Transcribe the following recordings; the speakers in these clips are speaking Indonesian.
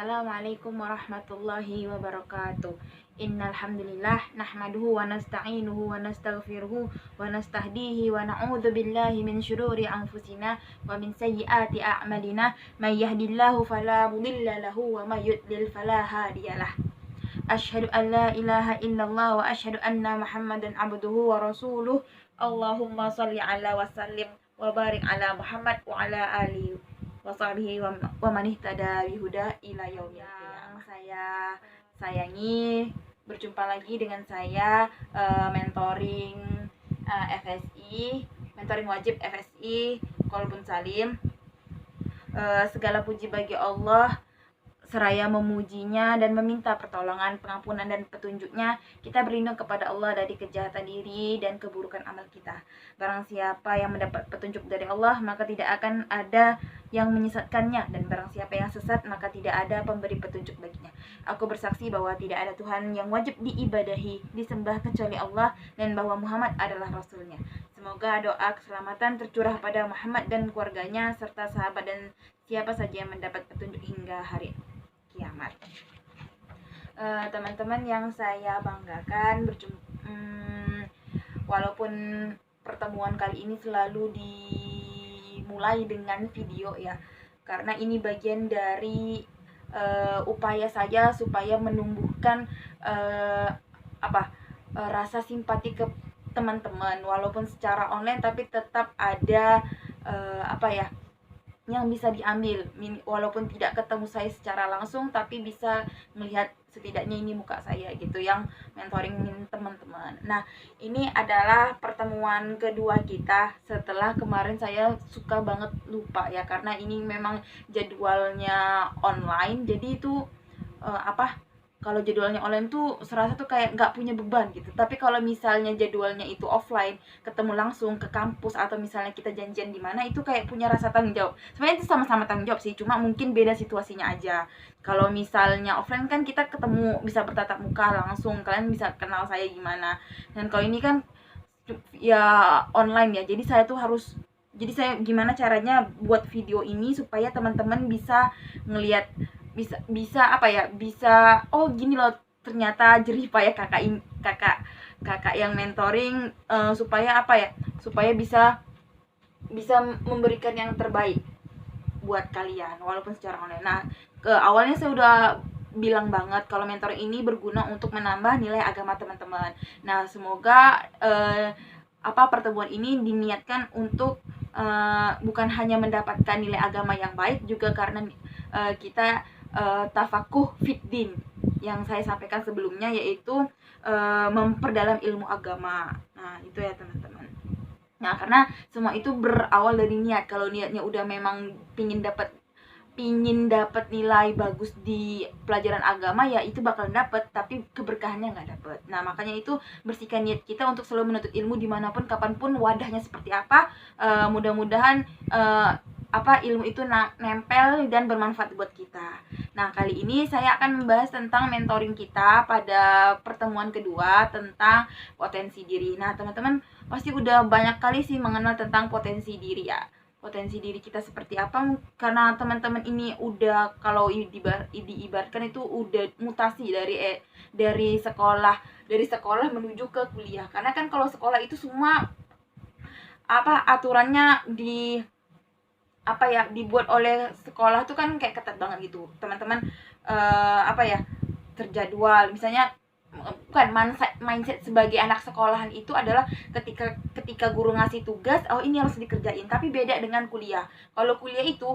Assalamualaikum warahmatullahi wabarakatuh. Innal hamdalillah nahmaduhu wa nasta'inuhu wa nastaghfiruhu wa nastahdihi wa na'udzu billahi min syururi anfusina wa min sayyiati a'malina may yahdihillahu fala mudilla lahu wa may yudlil fala hadiyalah. Asyhadu an la ilaha illallah wa asyhadu anna Muhammadan abduhu wa rasuluh. Allahumma shalli ala wa sallim wa barik ala Muhammad wa ala alihi wa sahbihi wa man ihtada bihuda ila yaumil qiyamah. Saya sayangi, berjumpa lagi dengan saya mentoring FSI, mentoring wajib FSI Qalbun Salim. Segala puji bagi Allah, seraya memujinya dan meminta pertolongan, pengampunan dan petunjuknya. Kita berlindung kepada Allah dari kejahatan diri dan keburukan amal kita. Barang siapa yang mendapat petunjuk dari Allah, maka tidak akan ada yang menyesatkannya, dan barang siapa yang sesat, maka tidak ada pemberi petunjuk baginya. Aku bersaksi bahwa tidak ada Tuhan yang wajib diibadahi, disembah kecuali Allah, dan bahwa Muhammad adalah Rasulnya. Semoga doa keselamatan tercurah pada Muhammad dan keluarganya, serta sahabat dan siapa saja yang mendapat petunjuk hingga hari kiamat. Teman-teman yang saya banggakan, walaupun pertemuan kali ini selalu dimulai dengan video ya, karena ini bagian dari upaya saya supaya menumbuhkan rasa simpati ke teman-teman, walaupun secara online tapi tetap ada yang bisa diambil, walaupun tidak ketemu saya secara langsung tapi bisa melihat setidaknya ini muka saya gitu, yang mentoring teman-teman. Nah, ini adalah pertemuan kedua kita setelah kemarin saya suka banget lupa ya, karena ini memang jadwalnya online. Jadi itu kalau jadwalnya online tuh serasa tuh kayak nggak punya beban gitu. Tapi kalau misalnya jadwalnya itu offline, ketemu langsung ke kampus atau misalnya kita janjian di mana, itu kayak punya rasa tanggung jawab. Sebenarnya itu sama-sama tanggung jawab sih, cuma mungkin beda situasinya aja. Kalau misalnya offline kan kita ketemu, bisa bertatap muka langsung, kalian bisa kenal saya gimana. Dan kalau ini kan ya online ya, jadi saya gimana caranya buat video ini supaya teman-teman bisa ngelihat, bisa oh gini loh ternyata jerih payah kakak yang mentoring, supaya bisa memberikan yang terbaik buat kalian walaupun secara online. Nah, awalnya saya udah bilang banget kalau mentoring ini berguna untuk menambah nilai agama teman-teman. Nah, semoga pertemuan ini diniatkan untuk bukan hanya mendapatkan nilai agama yang baik, juga karena kita tafakuh fiddin yang saya sampaikan sebelumnya, yaitu memperdalam ilmu agama. Nah, itu ya teman-teman. Nah, karena semua itu berawal dari niat. Kalau niatnya udah memang pingin dapat nilai bagus di pelajaran agama, ya itu bakal dapat, tapi keberkahannya nggak dapat. Nah, makanya itu bersihkan niat kita untuk selalu menuntut ilmu dimanapun, kapanpun, wadahnya seperti apa. Mudah-mudahan ilmu itu nempel dan bermanfaat buat kita. Nah, kali ini saya akan membahas tentang mentoring kita pada pertemuan kedua tentang potensi diri. Nah, teman-teman pasti udah banyak kali sih mengenal tentang potensi diri ya. Potensi diri kita seperti apa, karena teman-teman ini udah, kalau diibaratkan itu udah mutasi dari sekolah menuju ke kuliah. Karena kan kalau sekolah itu semua aturannya dibuat oleh sekolah tuh kan kayak ketat banget gitu. Teman-teman terjadwal. Misalnya bukan mindset sebagai anak sekolahan itu adalah ketika guru ngasih tugas, ini harus dikerjain. Tapi beda dengan kuliah. Kalau kuliah itu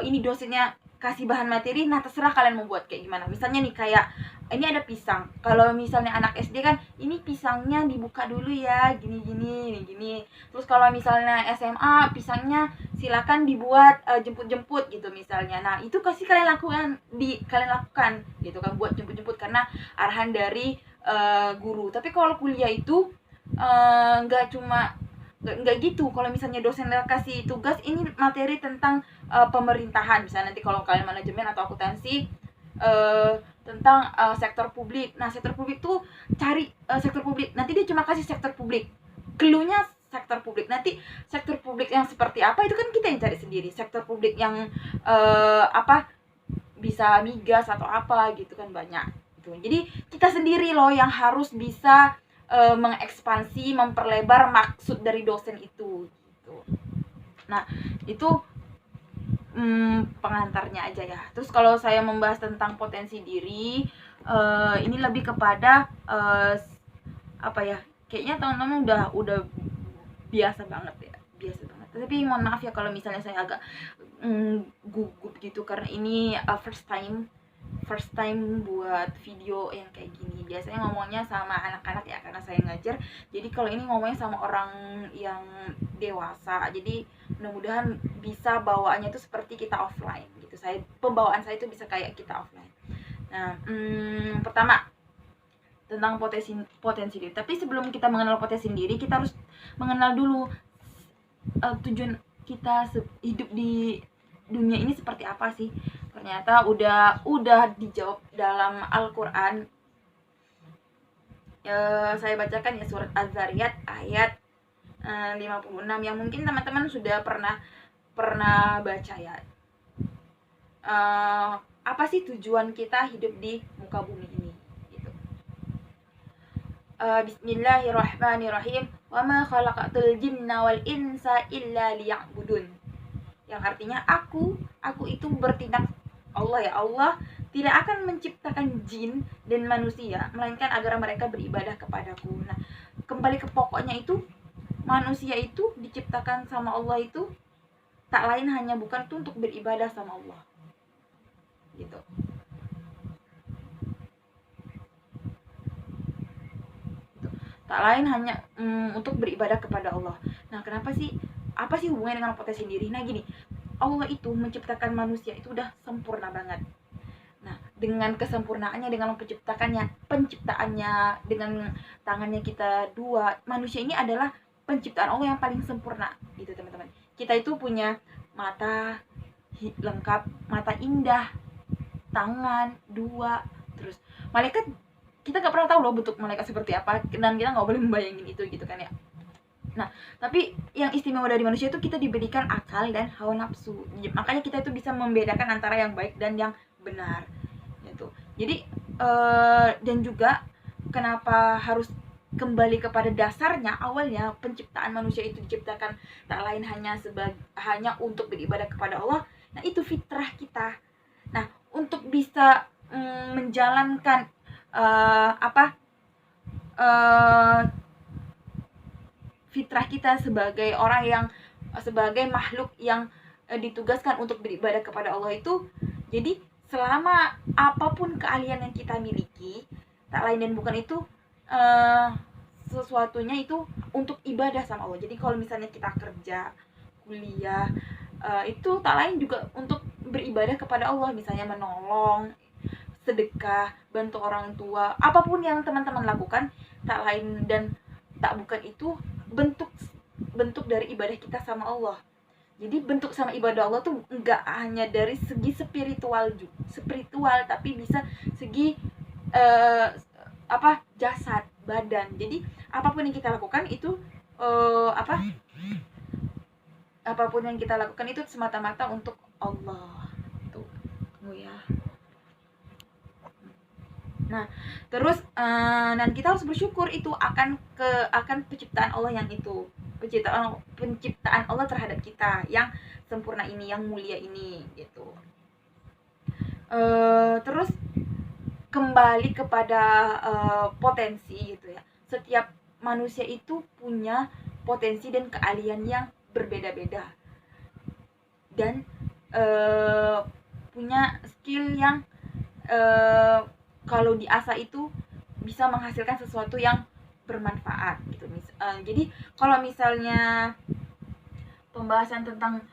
ini dosennya kasih bahan materi, nah terserah kalian mau buat kayak gimana. Misalnya nih, kayak ini ada pisang. Kalau misalnya anak SD kan, ini pisangnya dibuka dulu ya, gini. Terus kalau misalnya SMA, pisangnya silakan dibuat jemput-jemput gitu misalnya. Nah, itu kasih kalian lakukan gitu kan, buat jemput-jemput karena arahan dari guru. Tapi kalau kuliah itu nggak gitu. Kalau misalnya dosen kasih tugas, ini materi tentang pemerintahan, misalnya nanti kalau kalian manajemen atau akuntansi, tentang sektor publik. Nah, sektor publik tuh cari sektor publik, nanti dia cuma kasih sektor publik, cluenya sektor publik. Nanti sektor publik yang seperti apa itu kan kita yang cari sendiri. Sektor publik yang bisa migas atau apa gitu kan, banyak gitu. Jadi kita sendiri loh yang harus bisa mengekspansi, memperlebar maksud dari dosen itu gitu. Nah itu pengantarnya aja ya. Terus kalau saya membahas tentang potensi diri, ini lebih kepada apa ya, kayaknya teman-teman udah biasa banget ya, biasa banget. Tapi mohon maaf ya kalau misalnya saya agak gugup gitu, karena ini first time buat video yang kayak gini. Biasanya ngomongnya sama anak-anak ya, karena saya ngajar. Jadi kalau ini ngomongnya sama orang yang dewasa, jadi mudah-mudahan bisa bawaannya itu seperti kita offline gitu. Pembawaan saya itu bisa kayak kita offline. Nah, pertama tentang potensi diri. Tapi sebelum kita mengenal potensi diri, kita harus mengenal dulu tujuan kita hidup di dunia ini seperti apa sih. Ternyata udah dijawab dalam Al-Quran. Saya bacakan ya, surat Az-Zariyat ayat 56 yang mungkin teman-teman sudah pernah baca ya. Apa sih tujuan kita hidup di muka bumi ini gitu. Bismillahirrahmanirrahim. Wa ma khalaqatul jinna wal insa illa liya'budun. Yang artinya aku itu bertindak Allah ya, Allah tidak akan menciptakan jin dan manusia melainkan agar mereka beribadah kepadaku. Nah, kembali ke pokoknya itu, manusia itu diciptakan sama Allah itu tak lain hanya bukan itu untuk beribadah sama Allah gitu. Tak lain hanya untuk beribadah kepada Allah. Nah, apa sih hubungannya dengan potensi diri? Nah gini, Allah itu menciptakan manusia itu udah sempurna banget. Nah, dengan kesempurnaannya, dengan penciptaannya dengan tangannya kita dua, manusia ini adalah penciptaan Allah yang paling sempurna gitu teman-teman. Kita itu punya mata lengkap, mata indah, tangan dua, terus malaikat kita nggak pernah tahu loh bentuk malaikat seperti apa, dan kita nggak boleh membayangin itu gitu kan ya. Nah, tapi yang istimewa dari manusia itu kita diberikan akal dan hawa nafsu. Makanya kita itu bisa membedakan antara yang baik dan yang benar gitu. Jadi dan juga kenapa harus kembali kepada dasarnya, awalnya penciptaan manusia itu diciptakan tak lain hanya untuk beribadah kepada Allah. Nah, itu fitrah kita. Nah, untuk bisa menjalankan fitrah kita sebagai makhluk yang ditugaskan untuk beribadah kepada Allah itu, jadi selama apapun keahlian yang kita miliki, tak lain dan bukan itu sesuatunya itu untuk ibadah sama Allah. Jadi kalau misalnya kita kerja, kuliah, itu tak lain juga untuk beribadah kepada Allah, misalnya menolong, sedekah, bantu orang tua, apapun yang teman-teman lakukan, tak lain dan tak bukan itu bentuk dari ibadah kita sama Allah. Jadi bentuk sama ibadah Allah tuh enggak hanya dari segi spiritual, tapi bisa segi jasad, badan. Jadi apapun yang kita lakukan itu apapun yang kita lakukan itu semata-mata untuk Allah. Tuh, ya. Nah, terus dan kita harus bersyukur itu akan penciptaan Allah yang itu. Penciptaan Allah terhadap kita yang sempurna ini, yang mulia ini gitu. Terus kembali kepada potensi gitu ya. Setiap manusia itu punya potensi dan keahlian yang berbeda-beda. Dan punya skill yang kalau diasah itu bisa menghasilkan sesuatu yang bermanfaat gitu. Jadi kalau misalnya pembahasan tentang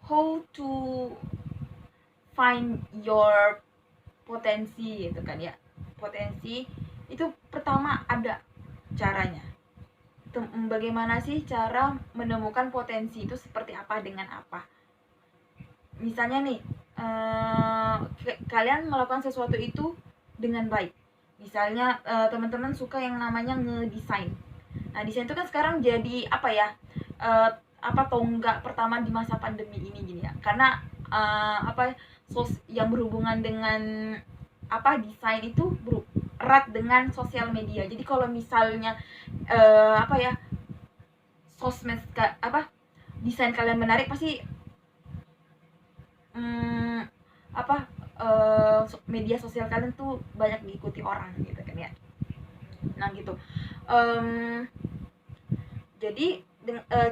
how to find your potensi gitu kan ya, potensi itu pertama ada caranya. Bagaimana sih cara menemukan potensi itu seperti apa, dengan apa? Misalnya nih, kalian melakukan sesuatu itu dengan baik. Misalnya teman-teman suka yang namanya ngedesain. Nah, desain itu kan sekarang jadi tonggak pertama di masa pandemi ini gini ya. Karena yang berhubungan dengan desain itu erat dengan sosial media. Jadi kalau misalnya sosmed desain kalian menarik, pasti media sosial kalian tuh banyak diikuti orang gitu kan ya. Nah gitu. Jadi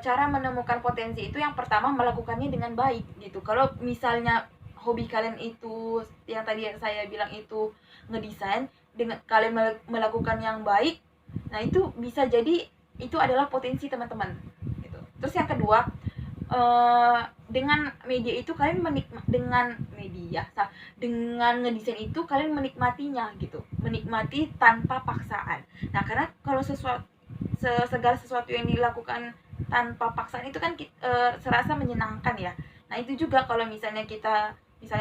cara menemukan potensi itu yang pertama melakukannya dengan baik gitu. Kalau misalnya hobi kalian itu yang tadi saya bilang itu ngedesain, dengan kalian melakukan yang baik, nah itu bisa jadi itu adalah potensi teman-teman gitu. Terus yang kedua, dengan media itu kalian dengan ngedesain itu kalian menikmatinya gitu, menikmati tanpa paksaan. Nah karena kalau segala sesuatu yang dilakukan tanpa paksaan itu kan serasa menyenangkan ya. Nah itu juga kalau misalnya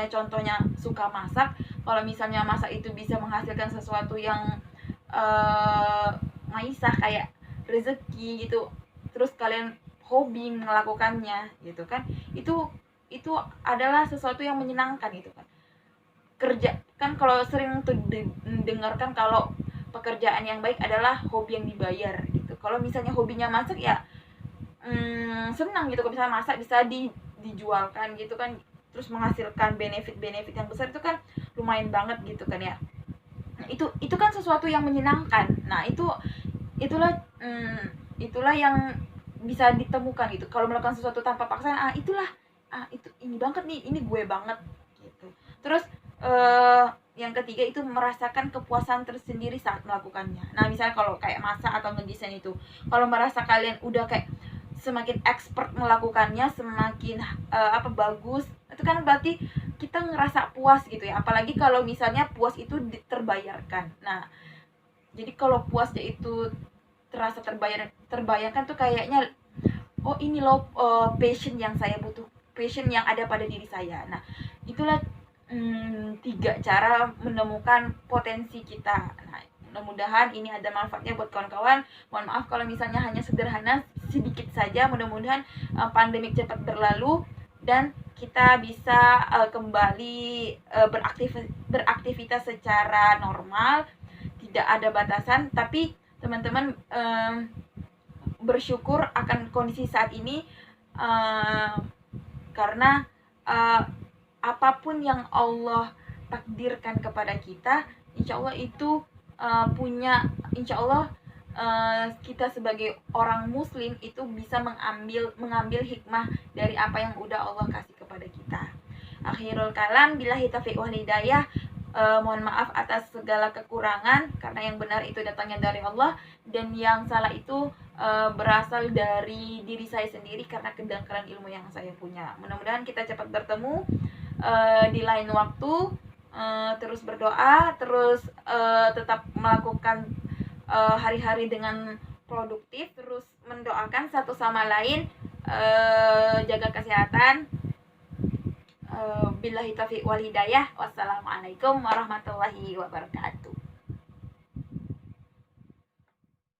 contohnya suka masak, kalau misalnya masak itu bisa menghasilkan sesuatu yang maisah kayak rezeki gitu, terus kalian hobi melakukannya gitu kan, itu adalah sesuatu yang menyenangkan gitu kan. Kerja kan kalau sering tuh dengarkan kalau pekerjaan yang baik adalah hobi yang dibayar gitu. Kalau misalnya hobinya masak ya senang gitu, kalau misalnya masak bisa dijualkan gitu kan, terus menghasilkan benefit yang besar, itu kan lumayan banget gitu kan ya. Nah, itu kan sesuatu yang menyenangkan. Nah itulah yang bisa ditemukan gitu. Kalau melakukan sesuatu tanpa paksaan, itu ini banget nih, ini gue banget gitu. Terus yang ketiga itu merasakan kepuasan tersendiri saat melakukannya. Nah misalnya kalau kayak masak atau ngedesain itu, kalau merasa kalian udah kayak semakin expert melakukannya, semakin bagus, itu kan berarti kita ngerasa puas gitu ya. Apalagi kalau misalnya puas itu terbayarkan. Nah jadi kalau puasnya itu terasa terbayarkan tuh kayaknya, oh ini loh passion yang saya butuh, passion yang ada pada diri saya. Nah itulah 3 cara menemukan potensi kita. Nah mudah-mudahan ini ada manfaatnya buat kawan-kawan. Mohon maaf kalau misalnya hanya sederhana, sedikit saja. Mudah-mudahan pandemi cepat berlalu dan kita bisa kembali beraktivitas secara normal, tidak ada batasan. Tapi teman-teman bersyukur akan kondisi saat ini, karena apapun yang Allah takdirkan kepada kita, insya Allah itu insya Allah kita sebagai orang muslim itu bisa mengambil hikmah dari apa yang udah Allah kasih kepada kita. Akhirul kalam, billahi taufiq wal hidayah. Mohon maaf atas segala kekurangan, karena yang benar itu datangnya dari Allah, dan yang salah itu berasal dari diri saya sendiri karena kedangkalan ilmu yang saya punya. Mudah-mudahan kita cepat bertemu di lain waktu. Terus berdoa, terus tetap melakukan hari-hari dengan produktif, terus mendoakan satu sama lain, jaga kesehatan. Billahi taufiq wal hidayah. Wassalamualaikum warahmatullahi wabarakatuh.